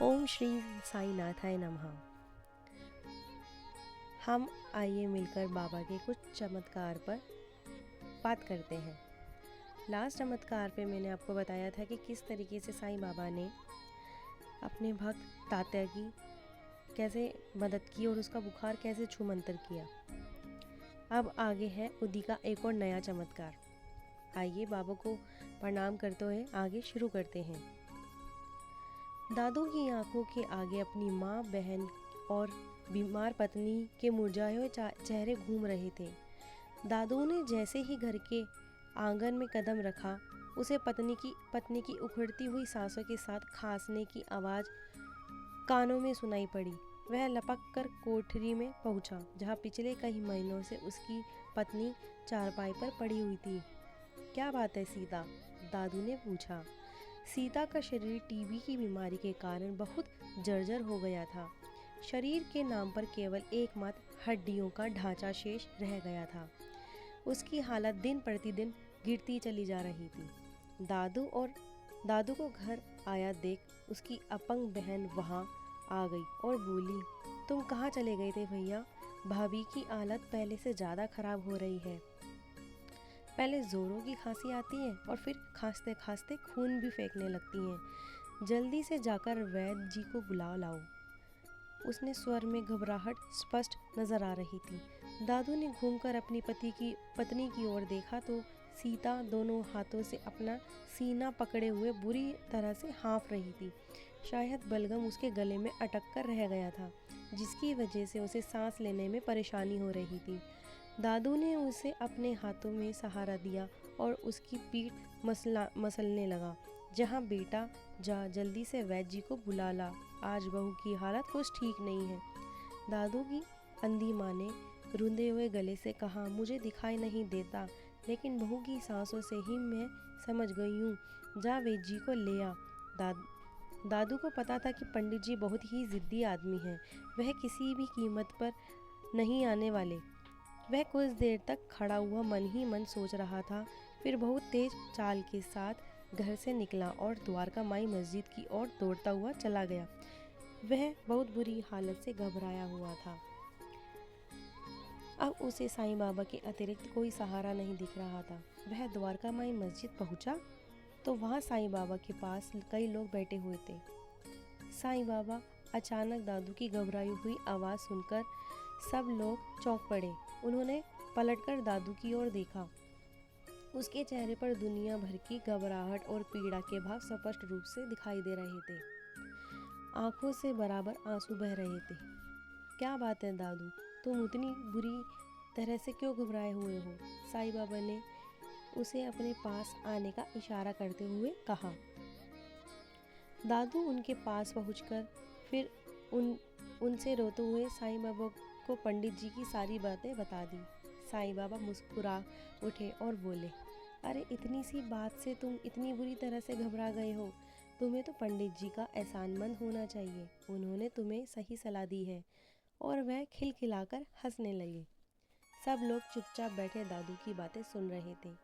ओम श्री साईनाथाय नमः। हम आइए मिलकर बाबा के कुछ चमत्कार पर बात करते हैं। लास्ट चमत्कार पे मैंने आपको बताया था कि किस तरीके से साईं बाबा ने अपने भक्त तात्या की कैसे मदद की और उसका बुखार कैसे छूमंतर किया। अब आगे है उदी का एक और नया चमत्कार। आइए बाबा को प्रणाम करते हुए आगे शुरू करते हैं। दादू की आंखों के आगे अपनी माँ, बहन और बीमार पत्नी के मुरझाए हुए चेहरे घूम रहे थे। दादू ने जैसे ही घर के आंगन में कदम रखा, उसे पत्नी की उखड़ती हुई सांसों के साथ खांसने की आवाज़ कानों में सुनाई पड़ी। वह लपक कर कोठरी में पहुंचा, जहां पिछले कई महीनों से उसकी पत्नी चारपाई पर पड़ी हुई थी। क्या बात है सीता? दादू ने पूछा। सीता का शरीर टीबी की बीमारी के कारण बहुत जर्जर हो गया था। शरीर के नाम पर केवल एकमात्र हड्डियों का ढांचा शेष रह गया था। उसकी हालत दिन प्रतिदिन गिरती चली जा रही थी। दादू को घर आया देख उसकी अपंग बहन वहां आ गई और बोली, तुम कहाँ चले गए थे भैया? भाभी की हालत पहले से ज़्यादा खराब हो रही है। पहले ज़ोरों की खांसी आती है और फिर खांसते खांसते खून भी फेंकने लगती हैं। जल्दी से जाकर वैद्य जी को बुला लाओ। उसने स्वर में घबराहट स्पष्ट नजर आ रही थी। दादू ने घूमकर अपनी पत्नी की ओर देखा तो सीता दोनों हाथों से अपना सीना पकड़े हुए बुरी तरह से हाँफ रही थी। शायद बलगम उसके गले में अटक कर रह गया था, जिसकी वजह से उसे सांस लेने में परेशानी हो रही थी। दादू ने उसे अपने हाथों में सहारा दिया और उसकी पीठ मसलने लगा। जहाँ बेटा, जा जल्दी से वैद्य जी को बुला ला, आज बहू की हालत कुछ ठीक नहीं है। दादू की अंधी माँ ने रुंधे हुए गले से कहा, मुझे दिखाई नहीं देता, लेकिन बहू की सांसों से ही मैं समझ गई हूँ। जा वैद्य जी को ले आ। दादू को पता था कि पंडित जी बहुत ही जिद्दी आदमी हैं। वह किसी भी कीमत पर नहीं आने वाले। वह कुछ देर तक खड़ा हुआ मन ही मन सोच रहा था, फिर बहुत तेज चाल के साथ घर से निकला और द्वारका माई मस्जिद की ओर दौड़ता हुआ चला गया। वह बहुत बुरी हालत से घबराया हुआ था। अब उसे साईं बाबा के अतिरिक्त कोई सहारा नहीं दिख रहा था। वह द्वारका माई मस्जिद पहुंचा तो वहां साईं बाबा के पास कई लोग बैठे हुए थे। साईं बाबा अचानक दादू की घबराई हुई आवाज़ सुनकर सब लोग चौंक पड़े। उन्होंने पलटकर दादू की ओर देखा। उसके चेहरे पर दुनिया भर की घबराहट और पीड़ा के भाव स्पष्ट रूप से दिखाई दे रहे थे। आंखों से बराबर आंसू बह रहे थे। क्या बात है दादू, तुम उतनी बुरी तरह से क्यों घबराए हुए हो? साईं बाबा ने उसे अपने पास आने का इशारा करते हुए कहा। दादू उनके पास पहुंचकर फिर उनसे रोते हुए साईं बाबा को पंडित जी की सारी बातें बता दी। साईं बाबा मुस्कुरा उठे और बोले, अरे इतनी सी बात से तुम इतनी बुरी तरह से घबरा गए हो? तुम्हें तो पंडित जी का एहसानमंद होना चाहिए। उन्होंने तुम्हें सही सलाह दी है। और वह खिलखिलाकर हंसने लगे। सब लोग चुपचाप बैठे दादू की बातें सुन रहे थे।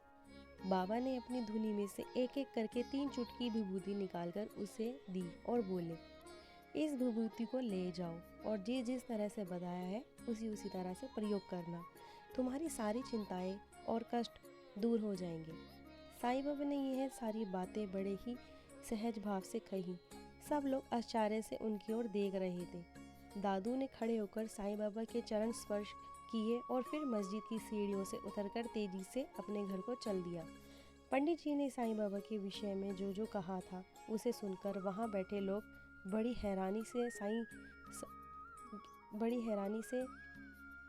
बाबा ने अपनी धुनी में से एक एक करके 3 चुटकी विभूति निकालकर उसे दी और बोले, इस विभूति को ले जाओ और जिस तरह से बताया है उसी तरह से प्रयोग करना। तुम्हारी सारी चिंताएं और कष्ट दूर हो जाएंगे। साईं बाबा ने यह सारी बातें बड़े ही सहज भाव से कही। सब लोग आश्चर्य से उनकी ओर देख रहे थे। दादू ने खड़े होकर साईं बाबा के चरण स्पर्श किए और फिर मस्जिद की सीढ़ियों से उतरकर तेजी से अपने घर को चल दिया। पंडित जी ने साईं बाबा के विषय में जो जो कहा था उसे सुनकर वहां बैठे लोग बड़ी हैरानी से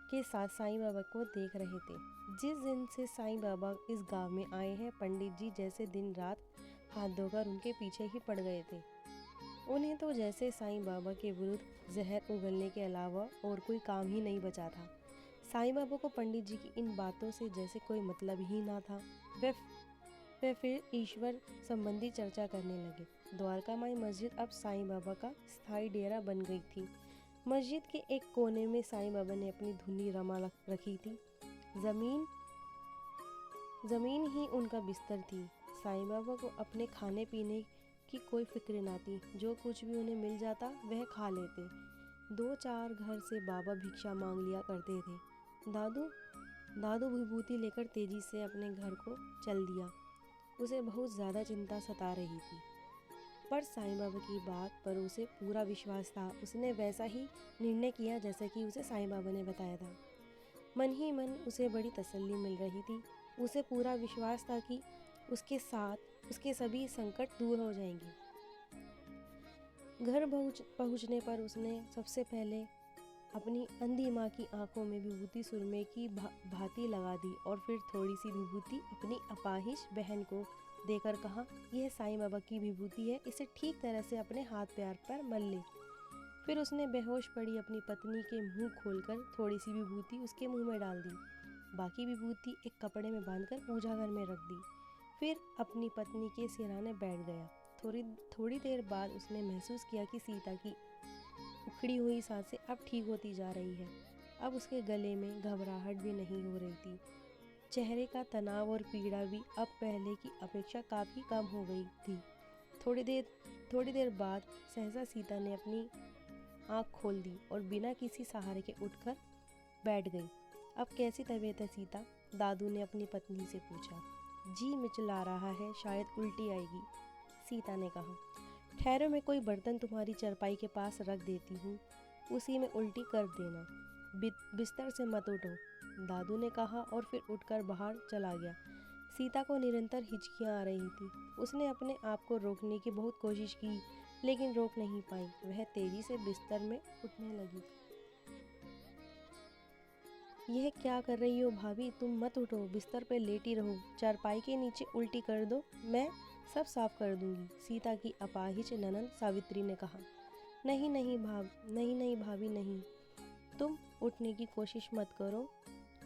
के साथ साईं बाबा को देख रहे थे। जिस दिन से साईं बाबा इस गांव में आए हैं, पंडित जी जैसे दिन रात हाथ धोकर उनके पीछे ही पड़ गए थे। उन्हें तो जैसे साईं बाबा के विरुद्ध जहर उगलने के अलावा और कोई काम ही नहीं बचा था। साईं बाबा को पंडित जी की इन बातों से जैसे कोई मतलब ही ना था। वे फिर ईश्वर संबंधी चर्चा करने लगे। द्वारका माई मस्जिद अब साईं बाबा का स्थायी डेरा बन गई थी। मस्जिद के एक कोने में साईं बाबा ने अपनी धुनी रमा रखी थी। जमीन ही उनका बिस्तर थी। साईं बाबा को अपने खाने पीने की कोई फिक्र ना थी। जो कुछ भी उन्हें मिल जाता वह खा लेते। 2-4 घर से बाबा भिक्षा मांग लिया करते थे। दादू दादू विभूति लेकर तेजी से अपने घर को चल दिया। उसे बहुत ज़्यादा चिंता सता रही थी, पर साईं बाबा की बात पर उसे पूरा विश्वास था। उसने वैसा ही निर्णय किया जैसा कि उसे साईं बाबा ने बताया था। मन ही मन उसे बड़ी तसल्ली मिल रही थी। उसे पूरा विश्वास था कि उसके साथ उसके सभी संकट दूर हो जाएंगे। घर पहुंचने पर उसने सबसे पहले अपनी अंधी माँ की आंखों में विभूति सुरमे की भांति लगा दी और फिर थोड़ी सी विभूति अपनी अपाहिज बहन को देकर कहा, यह साईं बाबा की विभूति है, इसे ठीक तरह से अपने हाथ पैर पर मल ले। फिर उसने बेहोश पड़ी अपनी पत्नी के मुंह खोलकर थोड़ी सी विभूति उसके मुंह में डाल दी। बाकी विभूति एक कपड़े में बांधकर पूजा घर में रख दी। फिर अपनी पत्नी के सिरहाने बैठ गया। थोड़ी देर बाद उसने महसूस किया कि सीता की उखड़ी हुई सांसें अब ठीक होती जा रही है। अब उसके गले में घबराहट भी नहीं हो रही थी। चेहरे का तनाव और पीड़ा भी अब पहले की अपेक्षा काफ़ी कम हो गई थी। थोड़ी देर बाद सहसा सीता ने अपनी आँख खोल दी और बिना किसी सहारे के उठकर बैठ गई। अब कैसी तबीयत है सीता? दादू ने अपनी पत्नी से पूछा। जी मिचला रहा है, शायद उल्टी आएगी, सीता ने कहा। ठहरो, मैं कोई बर्तन तुम्हारी चरपाई के पास रख देती हूँ, उसी में उल्टी कर देना। बिस्तर से मत उठो, दादू ने कहा और फिर उठकर बाहर चला गया। सीता को निरंतर हिचकियाँ आ रही थी। उसने अपने आप को रोकने की बहुत कोशिश की, लेकिन रोक नहीं पाई। वह तेजी से बिस्तर में उठने लगी। यह क्या कर रही हो भाभी? तुम मत उठो, बिस्तर पर लेटी रहो। चारपाई के नीचे उल्टी कर दो, मैं सब साफ कर दूंगी, सीता की अपाहिज ननंद सावित्री ने कहा। नहीं भाभी नहीं, तुम उठने की कोशिश मत करो।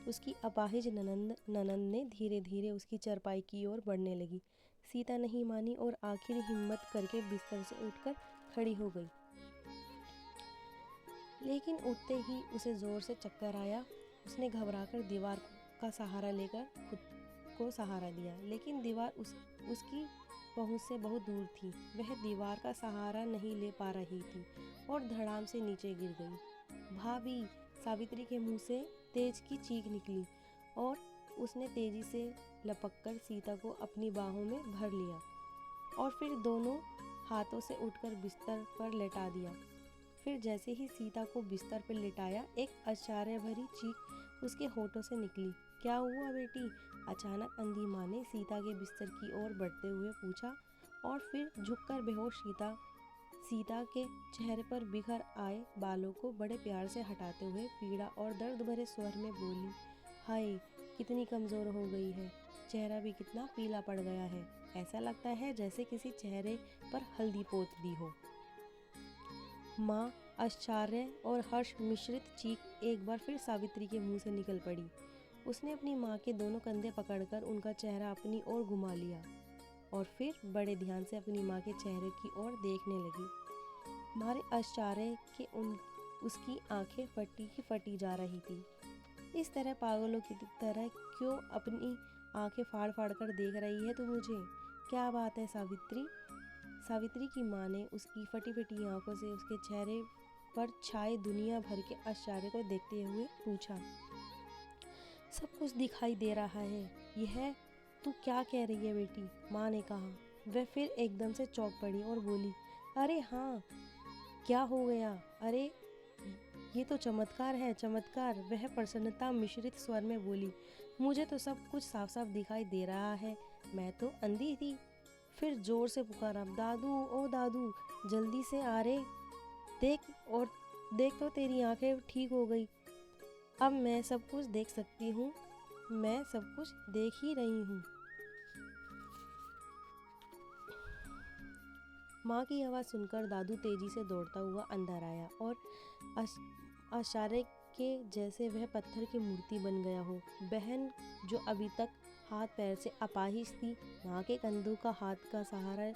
उसकी अपाहिज ननंद ने धीरे धीरे उसकी चारपाई की ओर बढ़ने लगी। सीता नहीं मानी और आखिर हिम्मत करके बिस्तर से उठकर खड़ी हो गई। लेकिन उठते ही उसे जोर से चक्कर आया। उसने घबराकर दीवार का सहारा लेकर खुद को सहारा दिया, लेकिन दीवार उसकी पहुंच से बहुत दूर थी। वह दीवार का सहारा नहीं ले पा रही थी और धड़ाम से नीचे गिर गई। भाभी! सावित्री के मुंह से तेज की चीख निकली और उसने तेजी से लपककर सीता को अपनी बाहों में भर लिया और फिर दोनों हाथों से उठकर बिस्तर पर लेटा दिया। फिर जैसे ही सीता को बिस्तर पर लेटाया, एक आश्चर्य भरी चीख उसके होठों से निकली। क्या हुआ बेटी? अचानक अंधी माँ ने सीता के बिस्तर की ओर बढ़ते हुए पूछा और फिर झुककर बेहोश सीता के चेहरे पर बिखर आए बालों को बड़े प्यार से हटाते हुए पीड़ा और दर्द भरे स्वर में बोली, हाय कितनी कमज़ोर हो गई है, चेहरा भी कितना पीला पड़ गया है, ऐसा लगता है जैसे किसी चेहरे पर हल्दी पोत दी हो। माँ आश्चर्य और हर्ष मिश्रित चीख एक बार फिर सावित्री के मुंह से निकल पड़ी। उसने अपनी माँ के दोनों कंधे पकड़कर उनका चेहरा अपनी ओर घुमा लिया और फिर बड़े ध्यान से अपनी माँ के चेहरे की ओर देखने लगी। मारे आश्चर्य के उसकी आंखें फटी जा रही थी। इस तरह पागलों की तरह क्यों अपनी आंखें फाड़ फाड़ कर देख रही है तू मुझे? क्या बात है सावित्री? सावित्री की माँ ने उसकी फटी फटी आंखों से उसके चेहरे पर छाए दुनिया भर के आश्चर्य को देखते हुए पूछा। सब कुछ दिखाई दे रहा है, यह तू क्या कह रही है बेटी? माँ ने कहा। वह फिर एकदम से चौंक पड़ी और बोली, अरे हाँ, क्या हो गया? अरे ये तो चमत्कार है, चमत्कार। वह प्रसन्नता मिश्रित स्वर में बोली, मुझे तो सब कुछ साफ साफ दिखाई दे रहा है, मैं तो अंधी थी। फिर जोर से पुकारा, दादू ओ दादू, जल्दी से आ रे, देख तो तेरी आंखें ठीक हो गई। अब मैं सब कुछ देख सकती हूँ, मैं सब कुछ देख ही रही हूँ। माँ की आवाज़ सुनकर दादू तेजी से दौड़ता हुआ अंदर आया और आश्चर्य के जैसे वह पत्थर की मूर्ति बन गया हो। बहन जो अभी तक हाथ पैर से अपाहिज थी, माँ के कंधों का हाथ का सहारा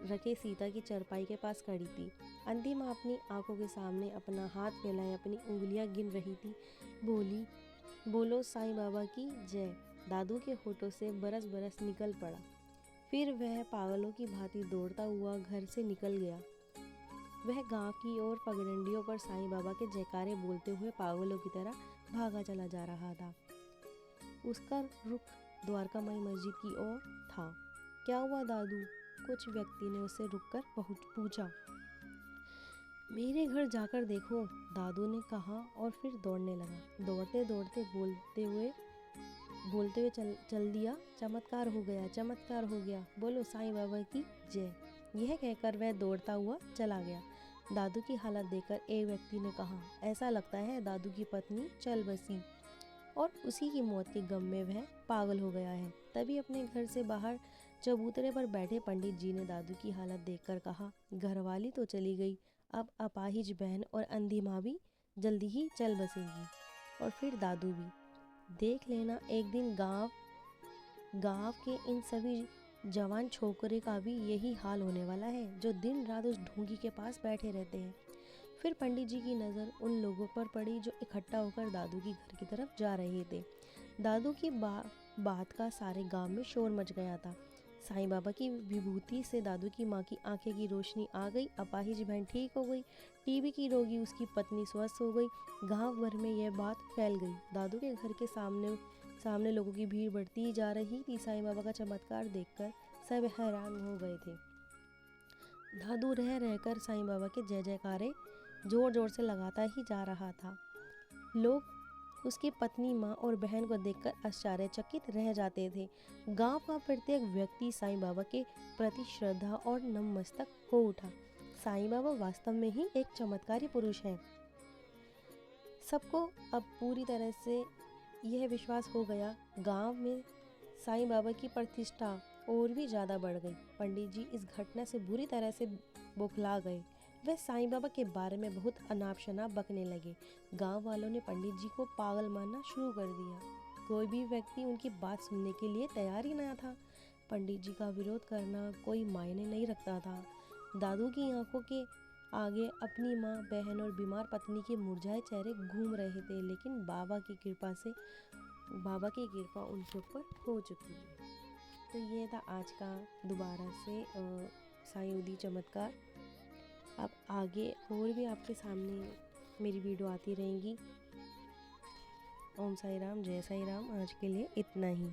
रखे सीता की चरपाई के पास खड़ी थी। अंधी माँ अपनी आंखों के सामने अपना हाथ फैलाए अपनी उंगलियां गिन रही थी। बोली, बोलो साईं बाबा की जय। दादू के होठों से बरस बरस निकल पड़ा। फिर वह पागलों की भांति दौड़ता हुआ घर से निकल गया। वह गांव की ओर पगडंडियों पर साईं बाबा के जयकारे बोलते हुए पागलों की तरह भागा चला जा रहा था। उसका रुख द्वारकामाई मस्जिद की ओर था। क्या हुआ दादू? कुछ व्यक्ति ने उससे रुककर पूछा। मेरे घर जाकर देखो, दादू ने कहा और फिर दौड़ने लगा। दौड़ते दौड़ते बोलते हुए चल दिया। चमत्कार हो गया, चमत्कार हो गया, बोलो साईं बाबा की जय। यह कहकर वह दौड़ता हुआ चला गया। दादू की हालत देखकर एक व्यक्ति ने कहा, ऐसा लगता है दादू की पत्नी चल बसी और उसी की मौत के गम में वह पागल हो गया है। तभी अपने घर से बाहर चबूतरे पर बैठे पंडित जी ने दादू की हालत देखकर कहा, घरवाली तो चली गई, अब अपाहिज बहन और अंधी माँ भी जल्दी ही चल बसेगी, और फिर दादू भी। देख लेना एक दिन गांव के इन सभी जवान छोकरे का भी यही हाल होने वाला है, जो दिन रात उस ढोंगी के पास बैठे रहते हैं। फिर पंडित जी की नज़र उन लोगों पर पड़ी जो इकट्ठा होकर दादू की घर की तरफ जा रहे थे। दादू की बात का सारे गांव में शोर मच गया था। साईं बाबा की विभूति से दादू की माँ की आंखें की रोशनी आ गई, अपाहिज बहन ठीक हो गई, टीबी की रोगी उसकी पत्नी स्वस्थ हो गई। गांव भर में यह बात फैल गई। दादू के घर के सामने लोगों की भीड़ बढ़ती जा रही थी। साईं बाबा का चमत्कार देखकर सब हैरान हो गए थे। दादू रह रहकर साईं बाबा के जय जयकारे जोर जोर से लगाता ही जा रहा था। लोग उसकी पत्नी, माँ और बहन को देखकर आश्चर्यचकित रह जाते थे। गांव का प्रत्येक व्यक्ति साईं बाबा के प्रति श्रद्धा और नतमस्तक हो उठा। साईं बाबा वास्तव में ही एक चमत्कारी पुरुष हैं। सबको अब पूरी तरह से यह विश्वास हो गया। गांव में साईं बाबा की प्रतिष्ठा और भी ज़्यादा बढ़ गई। पंडित जी इस घटना से बुरी तरह से बौखला गए। वह साईं बाबा के बारे में बहुत अनाप शनाप बकने लगे। गांव वालों ने पंडित जी को पागल मानना शुरू कर दिया। कोई भी व्यक्ति उनकी बात सुनने के लिए तैयार ही न था। पंडित जी का विरोध करना कोई मायने नहीं रखता था। दादू की आंखों के आगे अपनी माँ, बहन और बीमार पत्नी के मुरझाए चेहरे घूम रहे थे, लेकिन बाबा की कृपा उनके ऊपर हो चुकी है। तो ये था आज का दोबारा से साईं चमत्कार। अब आगे और भी आपके सामने मेरी वीडियो आती रहेंगी। ओम साई राम, जय साई राम। आज के लिए इतना ही।